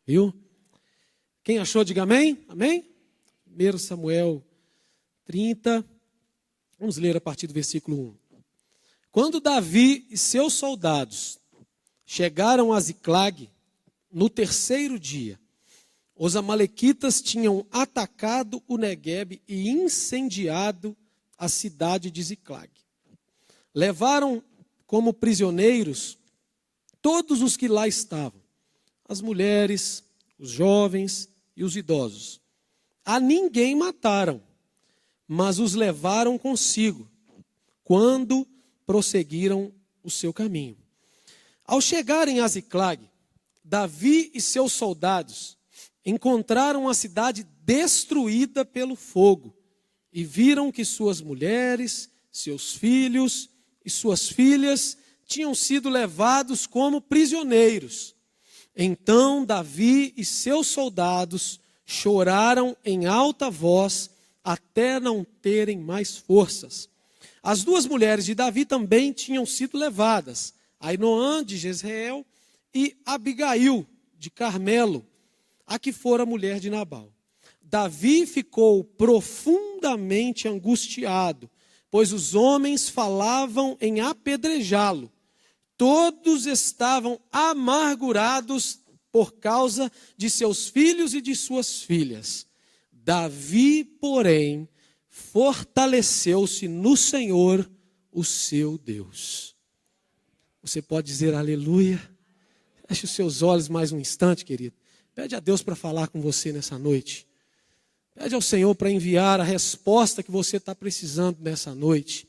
Viu? Quem achou, diga amém. Amém? 1 Samuel 30. Vamos ler a partir do versículo 1. Quando Davi e seus soldados chegaram a Ziclag, no terceiro dia, os amalequitas tinham atacado o Neguebe e incendiado a cidade de Ziclag. Levaram como prisioneiros todos os que lá estavam, as mulheres, os jovens e os idosos. A ninguém mataram, mas os levaram consigo, quando prosseguiram o seu caminho. Ao chegarem a Ziclag, Davi e seus soldados encontraram a cidade destruída pelo fogo e viram que suas mulheres, seus filhos e suas filhas tinham sido levados como prisioneiros. Então Davi e seus soldados choraram em alta voz até não terem mais forças. As duas mulheres de Davi também tinham sido levadas, Ainoã de Jezreel e Abigail de Carmelo, a que fora mulher de Nabal. Davi ficou profundamente angustiado, pois os homens falavam em apedrejá-lo. Todos estavam amargurados por causa de seus filhos e de suas filhas. Davi, porém, fortaleceu-se no Senhor, o seu Deus. Você pode dizer aleluia? Feche os seus olhos mais um instante, querido. Pede a Deus para falar com você nessa noite. Pede ao Senhor para enviar a resposta que você está precisando nessa noite.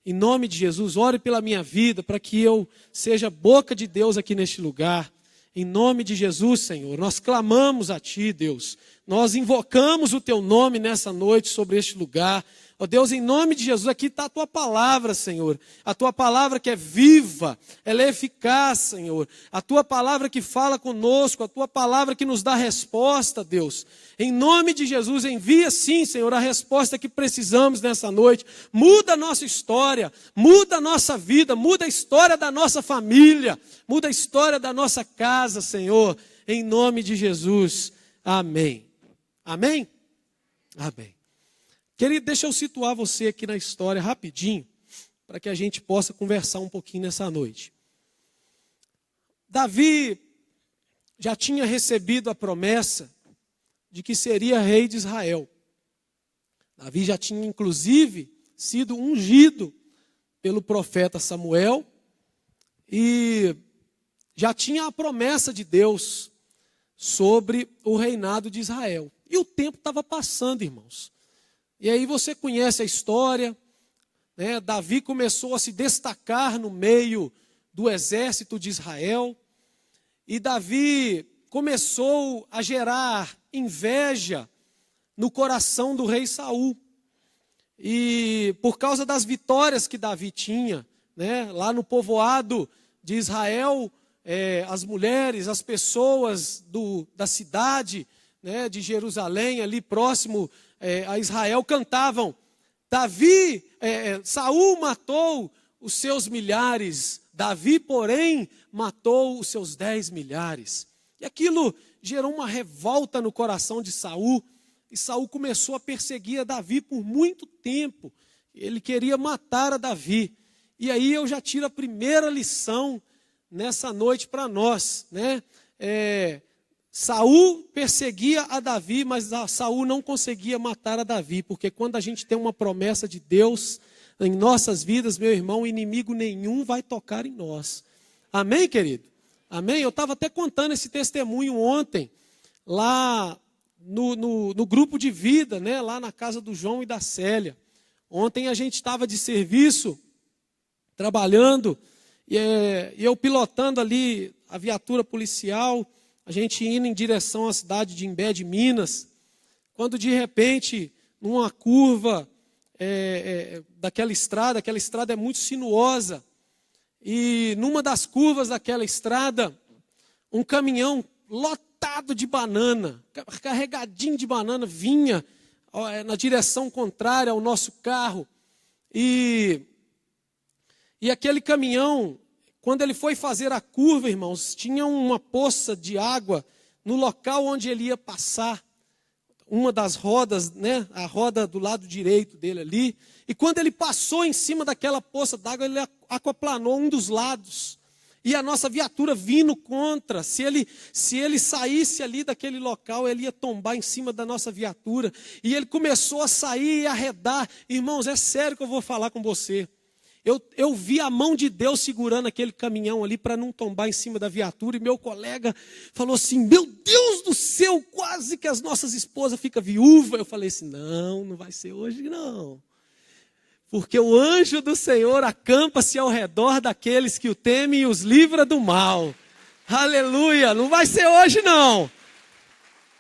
Em nome de Jesus, ore pela minha vida, para que eu seja boca de Deus aqui neste lugar. Em nome de Jesus, Senhor, nós clamamos a Ti, Deus. Nós invocamos o Teu nome nessa noite sobre este lugar. Ó Deus, em nome de Jesus, aqui está a Tua palavra, Senhor. A Tua palavra que é viva, ela é eficaz, Senhor. A Tua palavra que fala conosco, a Tua palavra que nos dá resposta, Deus. Em nome de Jesus, envia sim, Senhor, a resposta que precisamos nessa noite. Muda a nossa história, muda a nossa vida, muda a história da nossa família, muda a história da nossa casa, Senhor. Em nome de Jesus, amém. Amém? Amém. Querido, deixa eu situar você aqui na história rapidinho, para que a gente possa conversar um pouquinho nessa noite. Davi já tinha recebido a promessa de que seria rei de Israel. Davi já tinha, inclusive, sido ungido pelo profeta Samuel e já tinha a promessa de Deus sobre o reinado de Israel. E o tempo estava passando, irmãos. E aí você conhece a história, né? Davi começou a se destacar no meio do exército de Israel. E Davi começou a gerar inveja no coração do rei Saul. E por causa das vitórias que Davi tinha, né? Lá no povoado de Israel, as mulheres, as pessoas da cidade, né, de Jerusalém, ali próximo a Israel, cantavam: Saul matou os seus milhares, Davi, porém, matou os seus 10 milhares. E aquilo gerou uma revolta no coração de Saul, e Saul começou a perseguir a Davi por muito tempo. Ele queria matar a Davi. E aí eu já tiro a primeira lição nessa noite para nós, né? Saul perseguia a Davi, mas Saul não conseguia matar a Davi, porque quando a gente tem uma promessa de Deus em nossas vidas, meu irmão, inimigo nenhum vai tocar em nós. Amém, querido? Amém? Eu estava até contando esse testemunho ontem, lá no grupo de vida, né? Lá na casa do João e da Célia. Ontem a gente estava de serviço, trabalhando, e eu pilotando ali a viatura policial, a gente indo em direção à cidade de Imbé de Minas, quando de repente, numa curva daquela estrada, aquela estrada é muito sinuosa, e numa das curvas daquela estrada, um caminhão lotado de banana, carregadinho de banana, vinha na direção contrária ao nosso carro, e aquele caminhão, quando ele foi fazer a curva, irmãos, tinha uma poça de água no local onde ele ia passar, uma das rodas, né, a roda do lado direito dele ali, e quando ele passou em cima daquela poça d'água, ele aquaplanou um dos lados, e a nossa viatura vindo contra, se ele saísse ali daquele local, ele ia tombar em cima da nossa viatura, e ele começou a sair e arredar. Irmãos, é sério que eu vou falar com você. Eu vi a mão de Deus segurando aquele caminhão ali para não tombar em cima da viatura. E meu colega falou assim, meu Deus do céu, quase que as nossas esposas ficam viúvas. Eu falei assim, não vai ser hoje não. Porque o anjo do Senhor acampa-se ao redor daqueles que o temem e os livra do mal. Aleluia, não vai ser hoje não.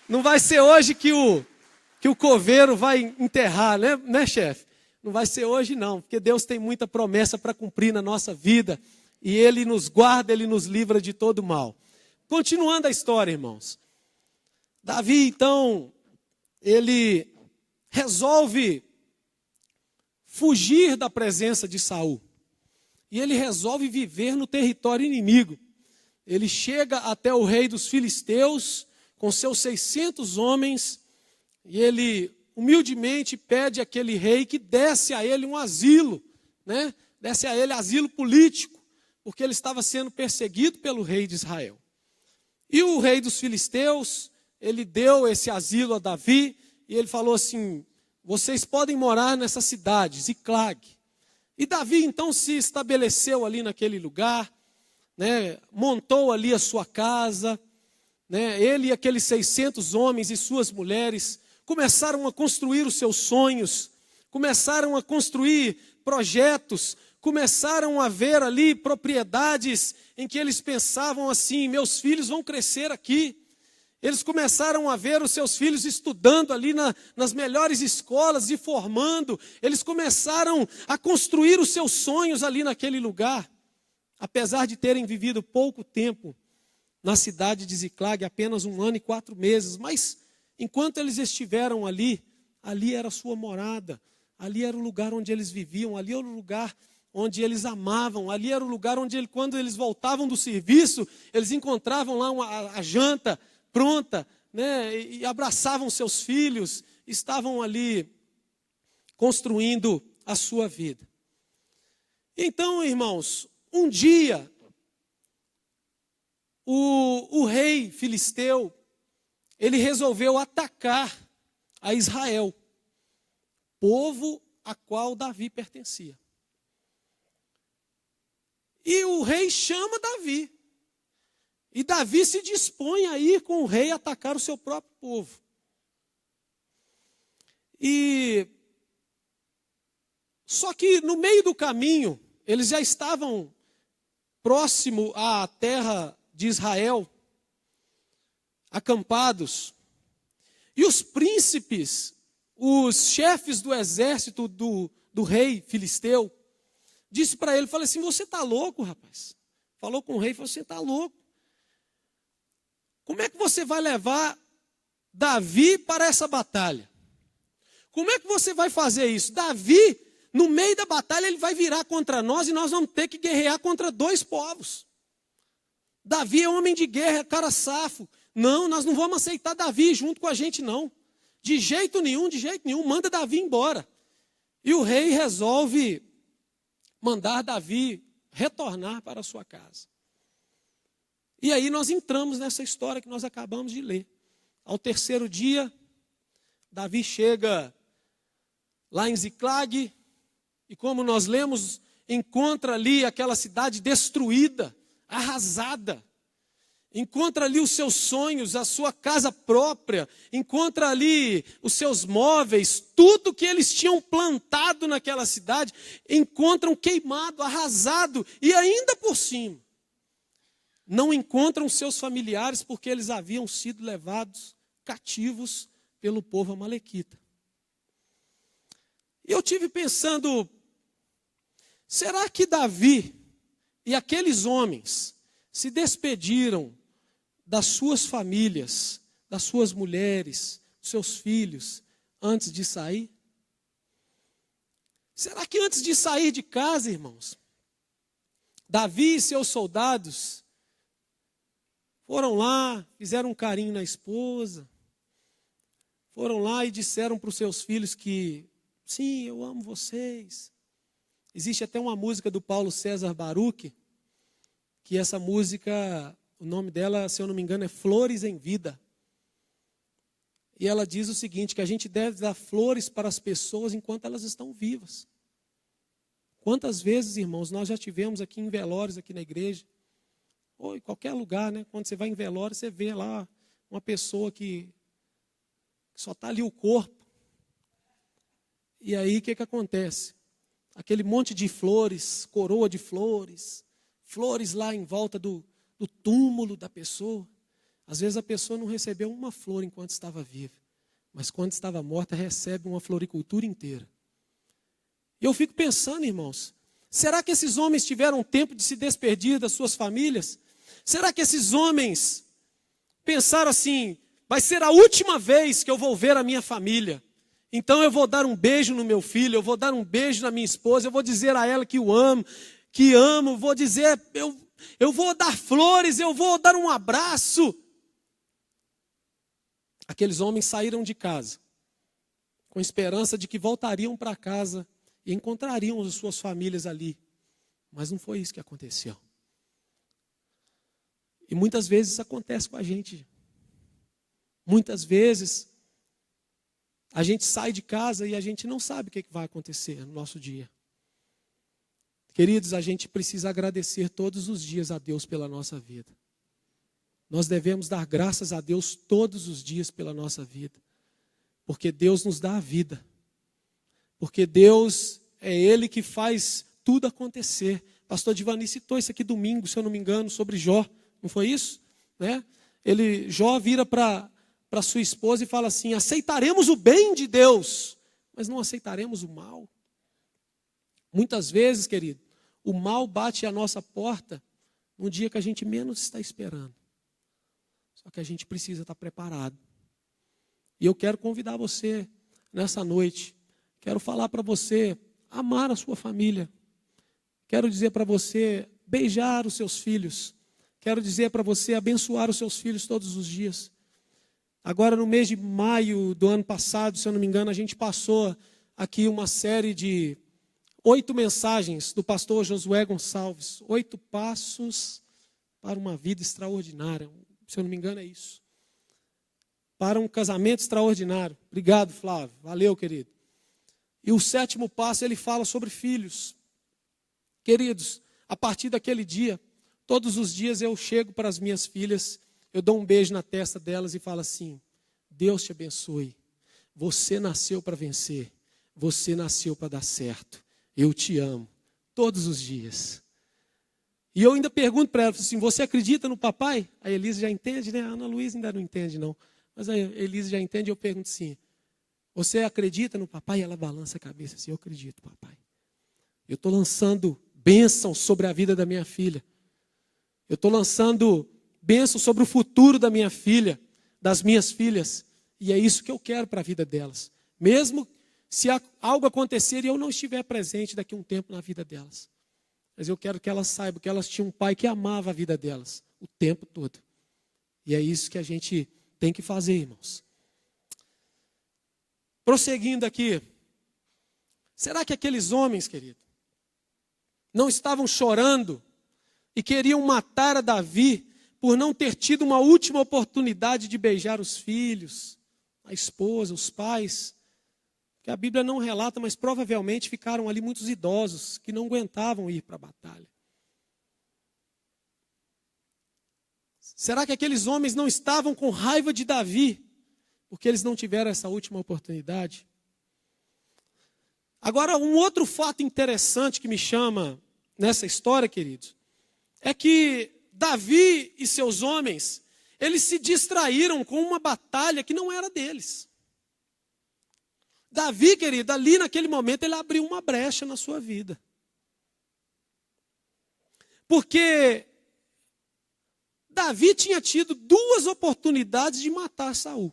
Não vai ser hoje que o coveiro vai enterrar, né chefe? Não vai ser hoje não, porque Deus tem muita promessa para cumprir na nossa vida. E Ele nos guarda, Ele nos livra de todo mal. Continuando a história, irmãos. Davi, então, ele resolve fugir da presença de Saul. E ele resolve viver no território inimigo. Ele chega até o rei dos filisteus, com seus 600 homens, e ele humildemente pede àquele rei que desse a ele um asilo, né? Desse a ele asilo político, porque ele estava sendo perseguido pelo rei de Israel. E o rei dos filisteus, ele deu esse asilo a Davi, e ele falou assim, vocês podem morar nessa cidade, Ziclag. E Davi então se estabeleceu ali naquele lugar, né? Montou ali a sua casa, né? Ele e aqueles 600 homens e suas mulheres começaram a construir os seus sonhos, começaram a construir projetos, começaram a ver ali propriedades em que eles pensavam assim, meus filhos vão crescer aqui. Eles começaram a ver os seus filhos estudando ali nas melhores escolas e formando. Eles começaram a construir os seus sonhos ali naquele lugar. Apesar de terem vivido pouco tempo na cidade de Ziclag, apenas 1 ano e 4 meses, mas enquanto eles estiveram ali, ali era a sua morada, ali era o lugar onde eles viviam, ali era o lugar onde eles amavam, ali era o lugar onde quando eles voltavam do serviço, eles encontravam lá a janta pronta, né, e abraçavam seus filhos, estavam ali construindo a sua vida. Então, irmãos, um dia, o rei filisteu, ele resolveu atacar a Israel, povo a qual Davi pertencia. E o rei chama Davi. E Davi se dispõe a ir com o rei atacar o seu próprio povo. Só que no meio do caminho, eles já estavam próximo à terra de Israel, acampados, e os príncipes, os chefes do exército do rei filisteu, disse para ele, falou assim, você está louco, rapaz? Falou com o rei, falou, você está louco. Como é que você vai levar Davi para essa batalha? Como é que você vai fazer isso? Davi, no meio da batalha, ele vai virar contra nós e nós vamos ter que guerrear contra 2 povos. Davi é homem de guerra, é cara safo. Não, nós não vamos aceitar Davi junto com a gente, não. De jeito nenhum, manda Davi embora. E o rei resolve mandar Davi retornar para a sua casa. E aí nós entramos nessa história que nós acabamos de ler. Ao 3º dia, Davi chega lá em Ziclag, e como nós lemos, encontra ali aquela cidade destruída, arrasada. Encontra ali os seus sonhos, a sua casa própria, encontra ali os seus móveis, tudo que eles tinham plantado naquela cidade, encontram queimado, arrasado, e ainda por cima, não encontram seus familiares porque eles haviam sido levados cativos pelo povo amalequita. E eu tive pensando, será que Davi e aqueles homens se despediram das suas famílias, das suas mulheres, dos seus filhos, antes de sair? Será que antes de sair de casa, irmãos, Davi e seus soldados Foram lá, fizeram um carinho na esposa. Foram lá e disseram para os seus filhos que, sim, eu amo vocês. Existe até uma música do Paulo César Baruch, que essa música, o nome dela, se eu não me engano, é Flores em Vida. E ela diz o seguinte, que a gente deve dar flores para as pessoas enquanto elas estão vivas. Quantas vezes, irmãos, nós já tivemos aqui em velórios, aqui na igreja, ou em qualquer lugar, né? Quando você vai em velório, você vê lá uma pessoa que só está ali o corpo. E aí, o que acontece? Aquele monte de flores, coroa de flores, flores lá em volta do túmulo da pessoa. Às vezes a pessoa não recebeu uma flor enquanto estava viva, mas quando estava morta recebe uma floricultura inteira. E eu fico pensando, irmãos, será que esses homens tiveram tempo de se despedir das suas famílias? Será que esses homens pensaram assim, vai ser a última vez que eu vou ver a minha família? Então eu vou dar um beijo no meu filho, eu vou dar um beijo na minha esposa, eu vou dizer a ela que o amo, vou dizer, eu vou dar flores, eu vou dar um abraço. Aqueles homens saíram de casa, com esperança de que voltariam para casa e encontrariam as suas famílias ali. Mas não foi isso que aconteceu. E muitas vezes isso acontece com a gente. Muitas vezes a gente sai de casa e a gente não sabe o que vai acontecer no nosso dia. Queridos, a gente precisa agradecer todos os dias a Deus pela nossa vida. Nós devemos dar graças a Deus todos os dias pela nossa vida. Porque Deus nos dá a vida. Porque Deus é Ele que faz tudo acontecer. Pastor Divani citou isso aqui domingo, se eu não me engano, sobre Jó. Não foi isso? Né? Jó vira para sua esposa e fala assim, aceitaremos o bem de Deus, mas não aceitaremos o mal. Muitas vezes, querido, o mal bate à nossa porta no dia que a gente menos está esperando. Só que a gente precisa estar preparado. E eu quero convidar você nessa noite, quero falar para você amar a sua família. Quero dizer para você beijar os seus filhos. Quero dizer para você abençoar os seus filhos todos os dias. Agora no mês de maio do ano passado, se eu não me engano, a gente passou aqui uma série de 8 mensagens do pastor Josué Gonçalves. 8 passos para uma vida extraordinária. Se eu não me engano é isso. Para um casamento extraordinário. Obrigado, Flávio. Valeu, querido. E o 7º passo, ele fala sobre filhos. Queridos, a partir daquele dia, todos os dias eu chego para as minhas filhas, eu dou um beijo na testa delas e falo assim, Deus te abençoe. Você nasceu para vencer. Você nasceu para dar certo. Eu te amo. Todos os dias. E eu ainda pergunto para ela assim, você acredita no papai? A Elisa já entende, né? A Ana Luísa ainda não entende, não. Mas a Elisa já entende e eu pergunto assim, você acredita no papai? E ela balança a cabeça assim, eu acredito, papai. Eu estou lançando bênção sobre a vida da minha filha. Eu estou lançando bênção sobre o futuro da minha filha, das minhas filhas. E é isso que eu quero para a vida delas. Mesmo se algo acontecer e eu não estiver presente daqui a um tempo na vida delas. Mas eu quero que elas saibam que elas tinham um pai que amava a vida delas o tempo todo. E é isso que a gente tem que fazer, irmãos. Prosseguindo aqui. Será que aqueles homens, querido, não estavam chorando e queriam matar a Davi por não ter tido uma última oportunidade de beijar os filhos, a esposa, os pais? Que a Bíblia não relata, mas provavelmente ficaram ali muitos idosos que não aguentavam ir para a batalha. Será que aqueles homens não estavam com raiva de Davi, porque eles não tiveram essa última oportunidade? Agora, um outro fato interessante que me chama nessa história, queridos, é que Davi e seus homens, eles se distraíram com uma batalha que não era deles. Davi, querido, ali naquele momento, ele abriu uma brecha na sua vida. Porque Davi tinha tido 2 oportunidades de matar Saul.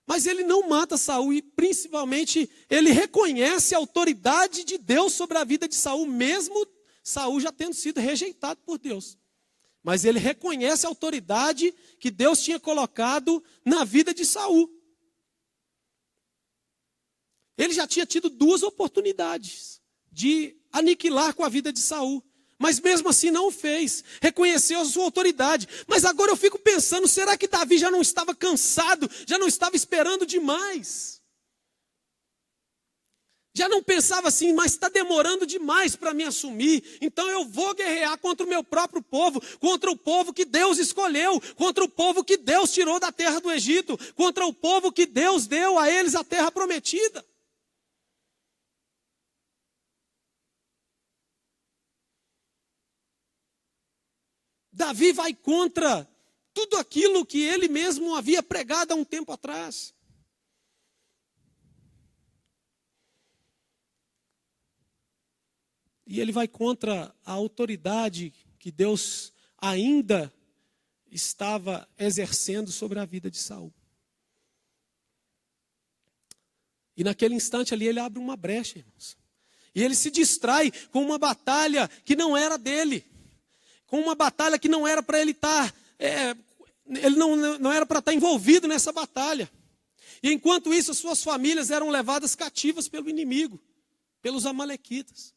Mas ele não mata Saul e, principalmente, ele reconhece a autoridade de Deus sobre a vida de Saul, mesmo Saul já tendo sido rejeitado por Deus. Mas ele reconhece a autoridade que Deus tinha colocado na vida de Saul. Ele já tinha tido 2 oportunidades de aniquilar com a vida de Saul. Mas mesmo assim não o fez. Reconheceu a sua autoridade. Mas agora eu fico pensando, será que Davi já não estava cansado? Já não estava esperando demais? Já não pensava assim, mas está demorando demais para me assumir. Então eu vou guerrear contra o meu próprio povo, contra o povo que Deus escolheu, contra o povo que Deus tirou da terra do Egito, contra o povo que Deus deu a eles a terra prometida. Davi vai contra tudo aquilo que ele mesmo havia pregado há um tempo atrás. E ele vai contra a autoridade que Deus ainda estava exercendo sobre a vida de Saul. E naquele instante ali ele abre uma brecha, irmãos. E ele se distrai com uma batalha que não era dele. Com uma batalha que não era para ele estar, ele não era para estar envolvido nessa batalha. E enquanto isso, as suas famílias eram levadas cativas pelo inimigo, pelos amalequitas.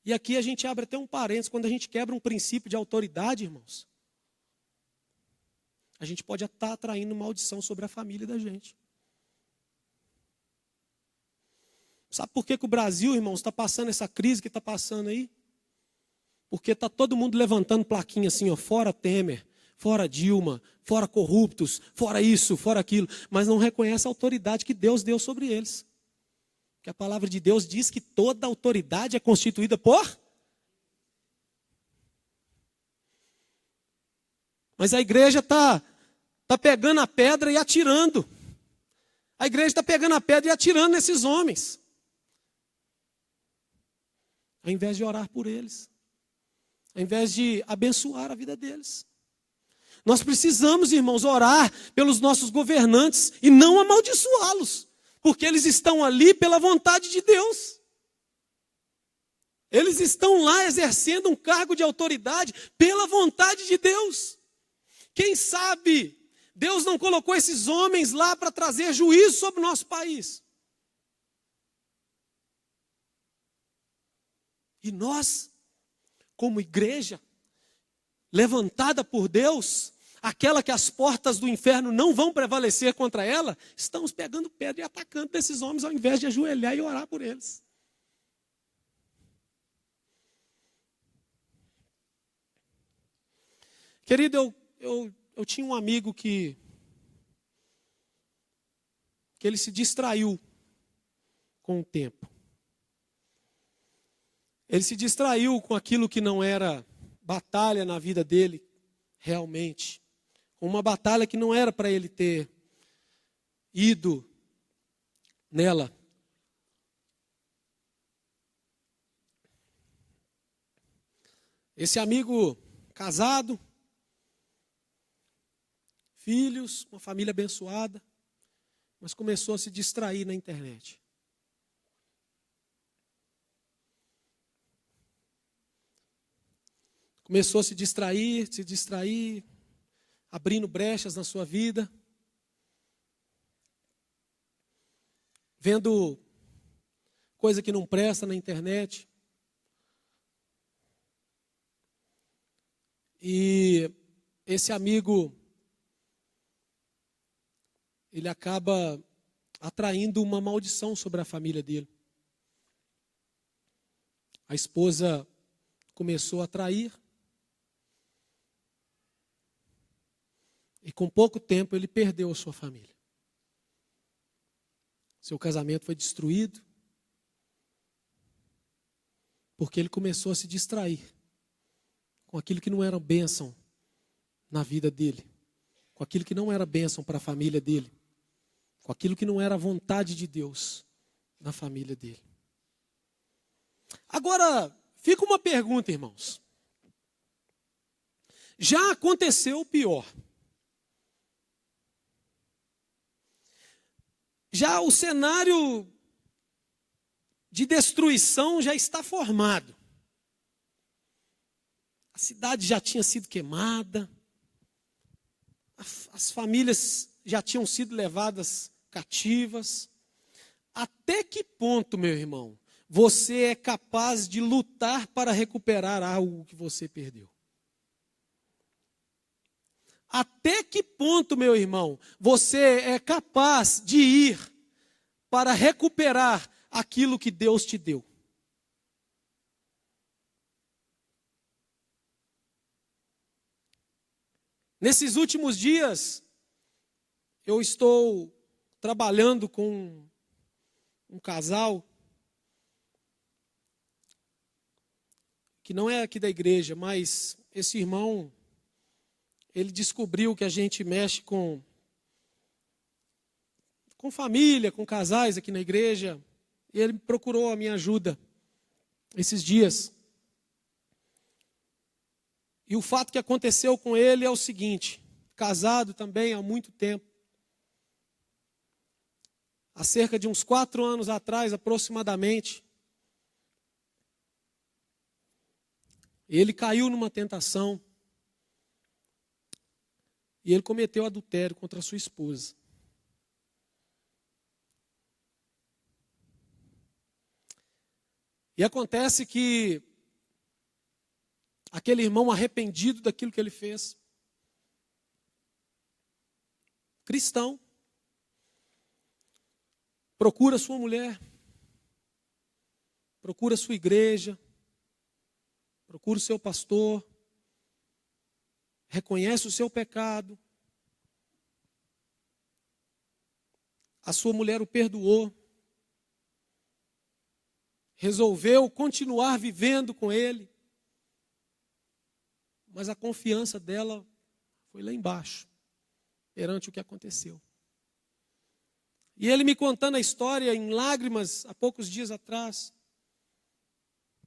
E aqui a gente abre até um parênteses, quando a gente quebra um princípio de autoridade, irmãos, a gente pode estar atraindo maldição sobre a família da gente. Sabe por que o Brasil, irmãos, está passando essa crise que está passando aí? Porque está todo mundo levantando plaquinha assim, ó, fora Temer, fora Dilma, fora corruptos, fora isso, fora aquilo, mas não reconhece a autoridade que Deus deu sobre eles. Que a palavra de Deus diz que toda autoridade é constituída por... Mas a igreja está pegando a pedra e atirando. A igreja está pegando a pedra e atirando nesses homens. Ao invés de orar por eles. Ao invés de abençoar a vida deles. Nós precisamos, irmãos, orar pelos nossos governantes e não amaldiçoá-los. Porque eles estão ali pela vontade de Deus. Eles estão lá exercendo um cargo de autoridade pela vontade de Deus. Quem sabe Deus não colocou esses homens lá para trazer juízo sobre o nosso país. E nós, como igreja, levantada por Deus, aquela que as portas do inferno não vão prevalecer contra ela, estamos pegando pedra e atacando esses homens ao invés de ajoelhar e orar por eles. Querido, eu tinha um amigo que ele se distraiu com o tempo. Ele se distraiu com aquilo que não era batalha na vida dele, realmente. Uma batalha que não era para ele ter ido nela. Esse amigo casado, filhos, uma família abençoada, mas começou a se distrair na internet. Começou a se distrair, abrindo brechas na sua vida, vendo coisa que não presta na internet. E esse amigo, ele acaba atraindo uma maldição sobre a família dele. A esposa começou a trair. E com pouco tempo ele perdeu a sua família. Seu casamento foi destruído. Porque ele começou a se distrair com aquilo que não era bênção na vida dele. Com aquilo que não era bênção para a família dele. Com aquilo que não era a vontade de Deus na família dele. Agora, fica uma pergunta, irmãos. Já aconteceu o pior. Já o cenário de destruição já está formado. cidade já tinha sido queimada, as famílias já tinham sido levadas cativas. Até que ponto, meu irmão, você é capaz de lutar para recuperar algo que você perdeu? Até que ponto, meu irmão, você é capaz de ir para recuperar aquilo que Deus te deu? Nesses últimos dias, eu estou trabalhando com um casal que não é aqui da igreja, mas esse irmão, ele descobriu que a gente mexe com família, com casais aqui na igreja, e ele procurou a minha ajuda esses dias. E o fato que aconteceu com ele é o seguinte: casado também há muito tempo, há cerca de uns 4 anos atrás, aproximadamente, ele caiu numa tentação e ele cometeu adultério contra a sua esposa. E acontece que aquele irmão arrependido daquilo que ele fez, cristão, procura sua mulher, procura sua igreja, procura o seu pastor, reconhece o seu pecado, a sua mulher o perdoou, resolveu continuar vivendo com ele, mas a confiança dela foi lá embaixo, perante o que aconteceu. E ele me contando a história em lágrimas, há poucos dias atrás,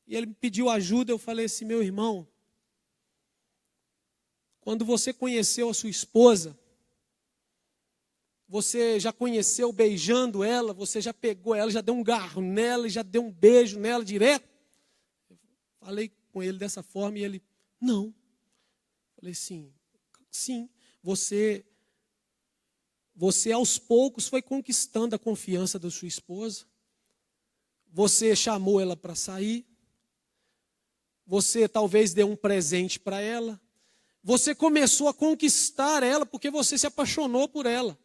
e ele me pediu ajuda. Eu falei assim: meu irmão, quando você conheceu a sua esposa, você já conheceu beijando ela, você já pegou ela, já deu um garro nela, já deu um beijo nela direto? Eu falei com ele dessa forma e ele: não. Falei assim: sim, você aos poucos foi conquistando a confiança da sua esposa, você chamou ela para sair, você talvez deu um presente para ela, você começou a conquistar ela porque você se apaixonou por ela.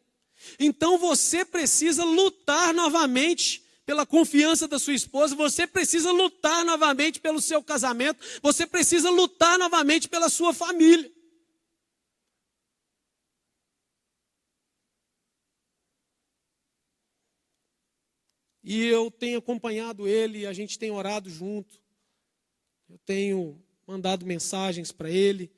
Então você precisa lutar novamente pela confiança da sua esposa, você precisa lutar novamente pelo seu casamento, você precisa lutar novamente pela sua família. E eu tenho acompanhado ele, a gente tem orado junto, eu tenho mandado mensagens para ele,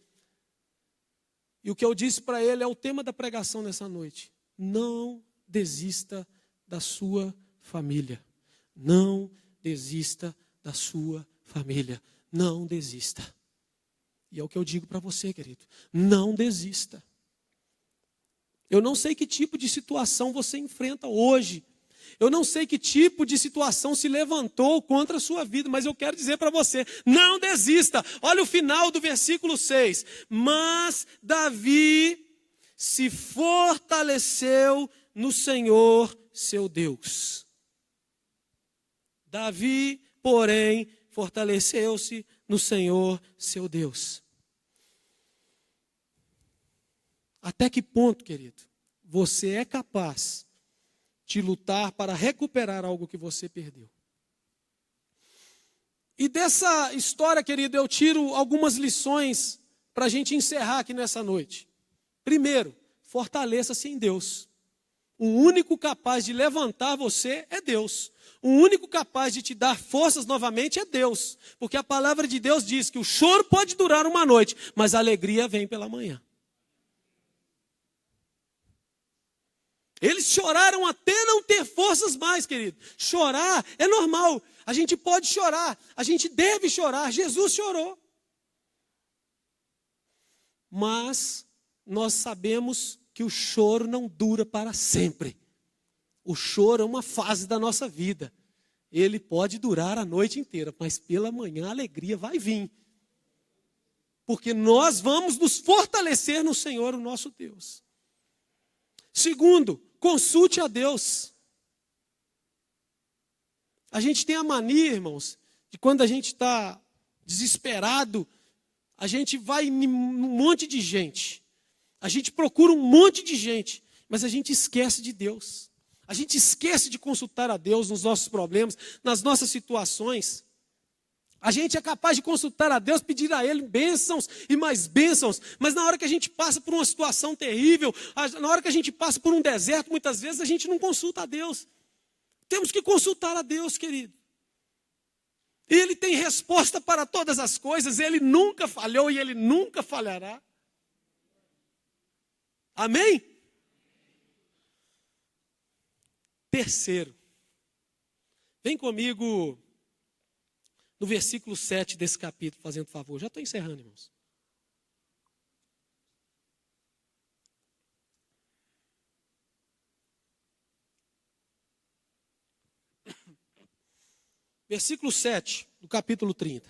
e o que eu disse para ele é o tema da pregação nessa noite: não desista da sua família. Não desista da sua família. Não desista. E é o que eu digo para você, querido: não desista. Eu não sei que tipo de situação você enfrenta hoje. Eu não sei que tipo de situação se levantou contra a sua vida, mas eu quero dizer para você: não desista. Olha o final do versículo 6. Mas Davi se fortaleceu no Senhor seu Deus. Davi, porém, fortaleceu-se no Senhor seu Deus. Até que ponto, querido, você é capaz de lutar para recuperar algo que você perdeu? E dessa história, querido, eu tiro algumas lições para a gente encerrar aqui nessa noite. Primeiro, fortaleça-se em Deus. O único capaz de levantar você é Deus. O único capaz de te dar forças novamente é Deus. Porque a palavra de Deus diz que o choro pode durar uma noite, mas a alegria vem pela manhã. Eles choraram até não ter forças mais, querido. Chorar é normal. A gente pode chorar, a gente deve chorar. Jesus chorou. Mas nós sabemos que o choro não dura para sempre. O choro é uma fase da nossa vida. Ele pode durar a noite inteira, mas pela manhã a alegria vai vir. Porque nós vamos nos fortalecer no Senhor, o nosso Deus. Segundo, consulte a Deus. A gente tem a mania, irmãos, de quando a gente está desesperado, a gente vai em um monte de gente. A gente procura um monte de gente, mas a gente esquece de Deus. A gente esquece de consultar a Deus nos nossos problemas, nas nossas situações. A gente é capaz de consultar a Deus, pedir a Ele bênçãos e mais bênçãos, mas na hora que a gente passa por uma situação terrível, na hora que a gente passa por um deserto, muitas vezes a gente não consulta a Deus. Temos que consultar a Deus, querido. Ele tem resposta para todas as coisas, Ele nunca falhou e Ele nunca falhará. Amém? Terceiro, vem comigo no versículo 7 desse capítulo, fazendo favor. Já estou encerrando, irmãos. Versículo 7 do capítulo 30.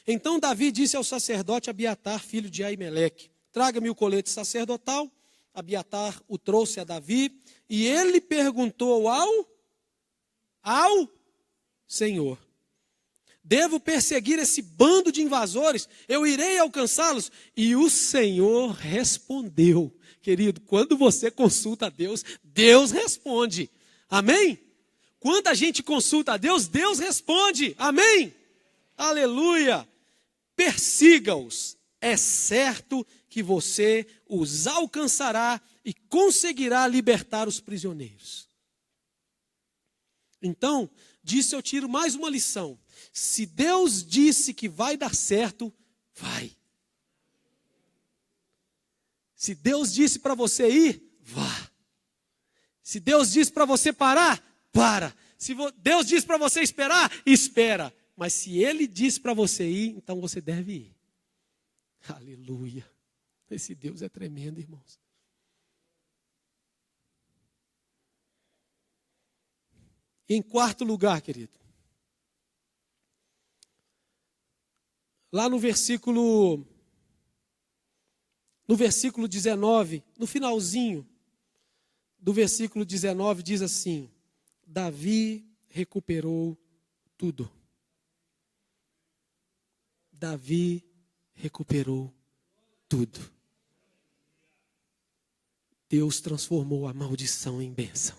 Então Davi disse ao sacerdote Abiatar, filho de Aimeleque: traga-me o colete sacerdotal. Abiatar o trouxe a Davi, e ele perguntou ao Senhor: devo perseguir esse bando de invasores? Eu irei alcançá-los? E o Senhor respondeu. Querido, quando você consulta a Deus, Deus responde. Amém? Quando a gente consulta a Deus, Deus responde. Amém? Aleluia! Persiga-os. É certo que você os alcançará e conseguirá libertar os prisioneiros. Então, disso eu tiro mais uma lição. Se Deus disse que vai dar certo, vai. Se Deus disse para você ir, vá. Se Deus disse para você parar, para. Se Deus disse para você esperar, espera. Mas se Ele disse para você ir, então você deve ir. Aleluia. Esse Deus é tremendo, irmãos. E em quarto lugar, querido, lá no versículo 19, no finalzinho do versículo 19, diz assim: Davi recuperou tudo. Davi recuperou tudo. Deus transformou a maldição em bênção.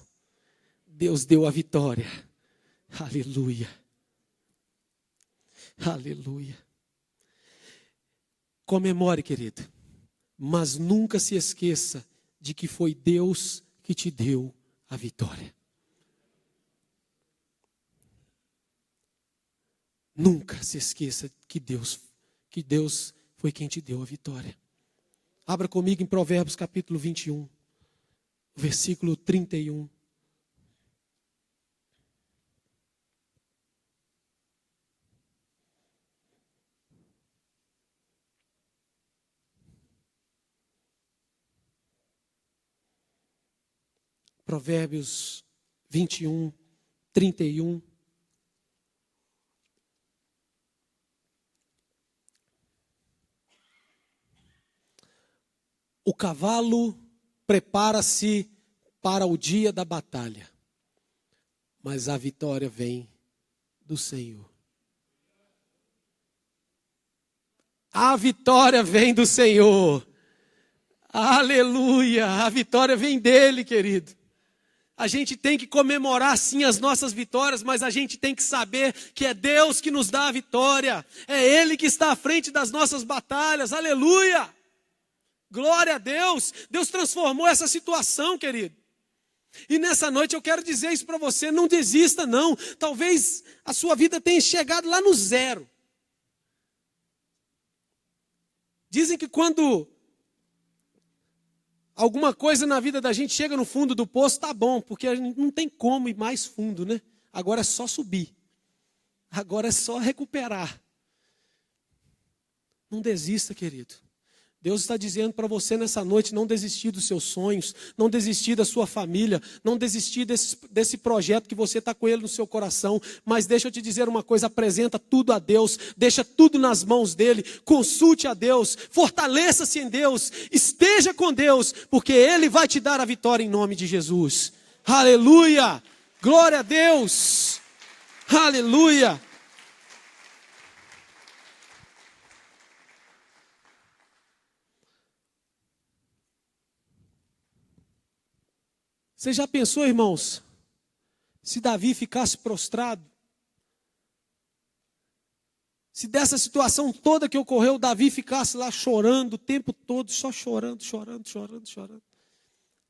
Deus deu a vitória. Aleluia. Aleluia. Comemore, querido. Mas nunca se esqueça de que foi Deus que te deu a vitória. Nunca se esqueça que Deus foi quem te deu a vitória. Abra comigo em Provérbios capítulo 21, versículo 31. Provérbios 21, 31. O cavalo prepara-se para o dia da batalha, mas a vitória vem do Senhor. A vitória vem do Senhor. Aleluia! A vitória vem dele, querido. A gente tem que comemorar sim as nossas vitórias, mas a gente tem que saber que é Deus que nos dá a vitória. É Ele que está à frente das nossas batalhas. Aleluia! Glória a Deus. Deus transformou essa situação, querido. E nessa noite eu quero dizer isso para você. Não desista, não. Talvez a sua vida tenha chegado lá no zero. Dizem que quando alguma coisa na vida da gente chega no fundo do poço, tá bom, porque a gente não tem como ir mais fundo, né? Agora é só subir. Agora é só recuperar. Não desista, querido. Deus está dizendo para você nessa noite não desistir dos seus sonhos, não desistir da sua família, não desistir desse projeto que você está com ele no seu coração. Mas deixa eu te dizer uma coisa, apresenta tudo a Deus, deixa tudo nas mãos dele, consulte a Deus, fortaleça-se em Deus, esteja com Deus, porque Ele vai te dar a vitória em nome de Jesus. Aleluia! Glória a Deus! Aleluia! Você já pensou, irmãos, se Davi ficasse prostrado? Se dessa situação toda que ocorreu, Davi ficasse lá chorando o tempo todo, só chorando.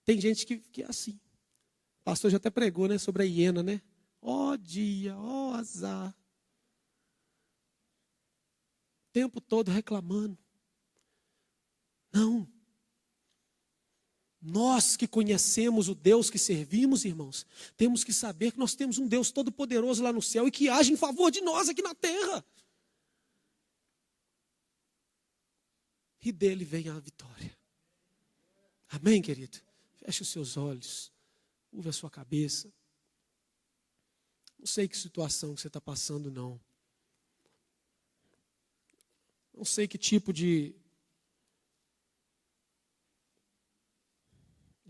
Tem gente que é assim. O pastor já até pregou, né, sobre a hiena, né? Ó dia, ó azar. O tempo todo reclamando. Não. Nós que conhecemos o Deus que servimos, irmãos, temos que saber que nós temos um Deus todo-poderoso lá no céu e que age em favor de nós aqui na terra. E dele vem a vitória. Amém, querido? Feche os seus olhos, curva a sua cabeça. Não sei que situação que você está passando, não. Não sei que tipo de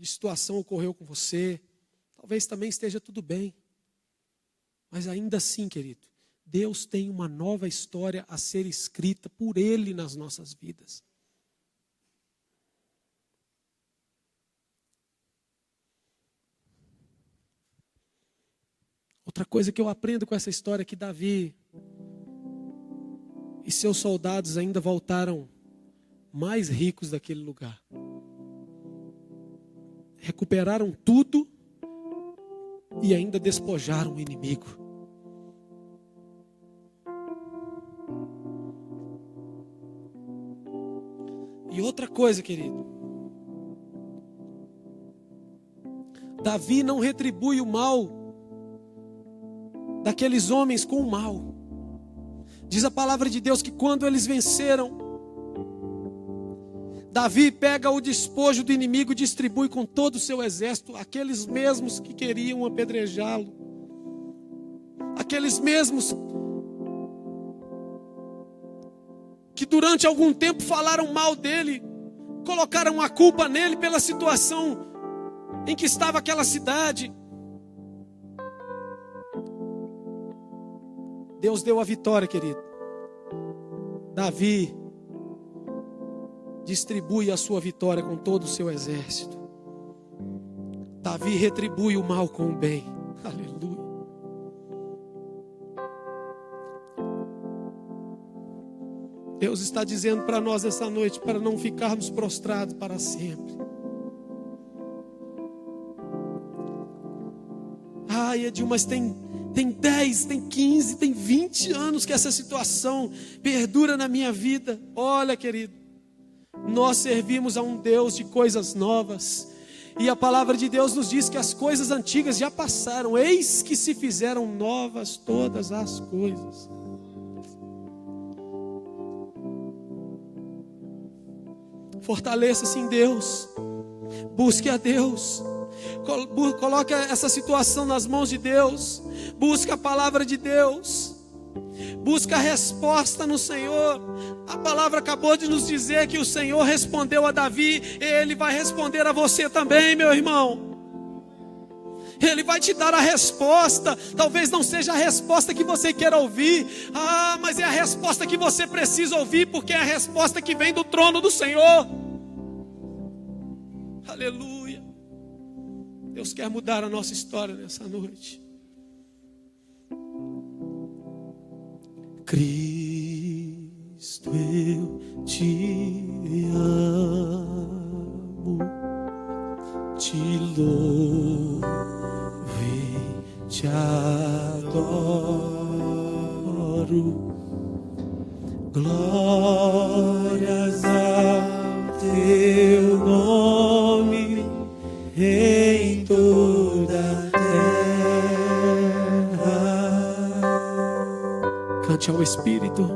situação ocorreu com você. Talvez também esteja tudo bem. Mas ainda assim, querido, Deus tem uma nova história a ser escrita por Ele nas nossas vidas. Outra coisa que eu aprendo com essa história é que Davi e seus soldados ainda voltaram mais ricos daquele lugar. Recuperaram tudo e ainda despojaram o inimigo. E outra coisa, querido, Davi não retribui o mal daqueles homens com o mal. Diz a palavra de Deus que quando eles venceram, Davi pega o despojo do inimigo e distribui com todo o seu exército, aqueles mesmos que queriam apedrejá-lo, aqueles mesmos que durante algum tempo falaram mal dele, colocaram a culpa nele pela situação em que estava aquela cidade. Deus deu a vitória, querido. Davi distribui a sua vitória com todo o seu exército. Davi retribui o mal com o bem. Aleluia. Deus está dizendo para nós essa noite, para não ficarmos prostrados para sempre. Ai, Edil, mas tem 10, tem 15, tem 20 anos que essa situação perdura na minha vida. Olha, querido, nós servimos a um Deus de coisas novas. E a palavra de Deus nos diz que as coisas antigas já passaram. Eis que se fizeram novas todas as coisas. Fortaleça-se em Deus. Busque a Deus. Coloque essa situação nas mãos de Deus. Busque a palavra de Deus. Busque a resposta no Senhor. A palavra acabou de nos dizer que o Senhor respondeu a Davi. Ele vai responder a você também, meu irmão. Ele vai te dar a resposta. Talvez não seja a resposta que você queira ouvir. Mas é a resposta que você precisa ouvir, porque é a resposta que vem do trono do Senhor. Aleluia. Deus quer mudar a nossa história nessa noite. Cristo, eu te amo, te louvo e te adoro. Glórias ao teu nome em toda a terra. Cante ao Espírito.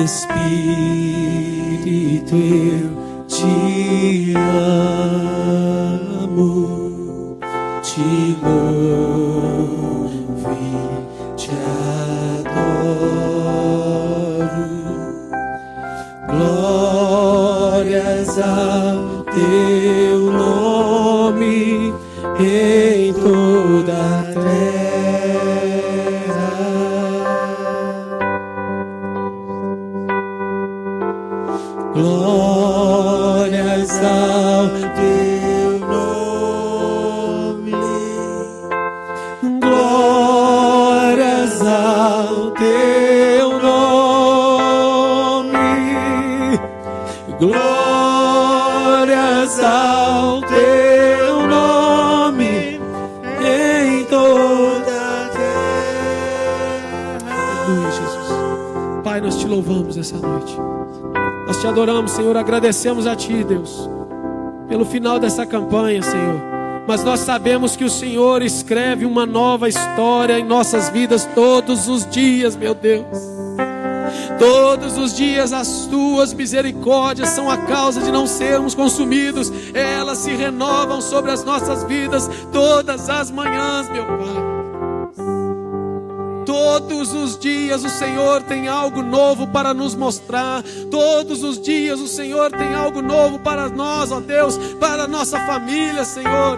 Espírito te amo, te louvo e te adoro. Glórias ao teu nome em toda a terra. Glórias ao teu nome. Glórias ao teu nome. Glórias ao teu nome em toda a terra. Aleluia, Jesus. Pai, nós te louvamos essa noite. Nós te adoramos, Senhor, agradecemos a Ti, Deus, pelo final dessa campanha, Senhor. Mas nós sabemos que o Senhor escreve uma nova história em nossas vidas todos os dias, meu Deus. Todos os dias as Tuas misericórdias são a causa de não sermos consumidos. Elas se renovam sobre as nossas vidas todas as manhãs, meu Pai. Todos os dias o Senhor tem algo novo para nos mostrar. Todos os dias o Senhor tem algo novo para nós, ó Deus, para a nossa família, Senhor.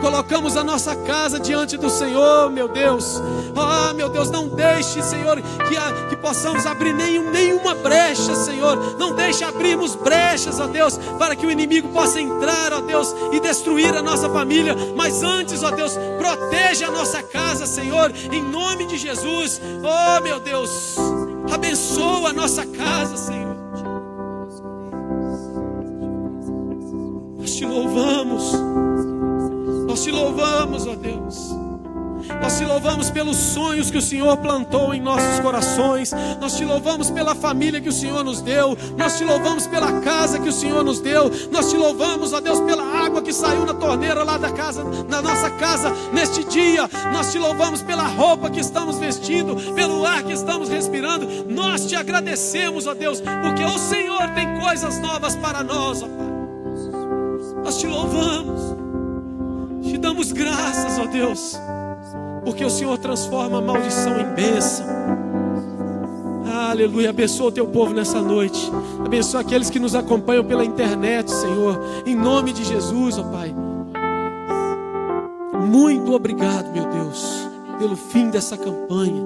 Colocamos a nossa casa diante do Senhor, meu Deus. Ah, meu Deus, não deixe, Senhor, que possamos abrir nenhuma brecha, Senhor. Não deixe abrirmos brechas, ó Deus, para que o inimigo possa entrar, ó Deus, e destruir a nossa família. Mas antes, ó Deus, proteja a nossa casa, Senhor, em nome de Jesus. Oh, meu Deus, abençoa a nossa casa, Senhor. Nós te louvamos. Nós te louvamos, ó Deus. Nós te louvamos pelos sonhos que o Senhor plantou em nossos corações. Nós te louvamos pela família que o Senhor nos deu. Nós te louvamos pela casa que o Senhor nos deu. Nós te louvamos, ó Deus, pela água que saiu na torneira lá da casa, na nossa casa neste dia. Nós te louvamos pela roupa que estamos vestindo, pelo ar que estamos respirando. Nós te agradecemos, ó Deus, porque o Senhor tem coisas novas para nós, ó Pai. Nós te louvamos. Te damos graças, ó Deus, porque o Senhor transforma a maldição em bênção. Aleluia, abençoa o teu povo nessa noite. Abençoa aqueles que nos acompanham pela internet, Senhor, em nome de Jesus, ó Pai. Muito obrigado, meu Deus, pelo fim dessa campanha,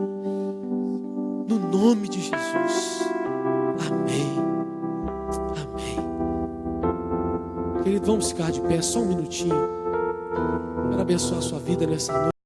no nome de Jesus. Amém. Amém. Querido, vamos ficar de pé só um minutinho para abençoar a sua vida nessa noite.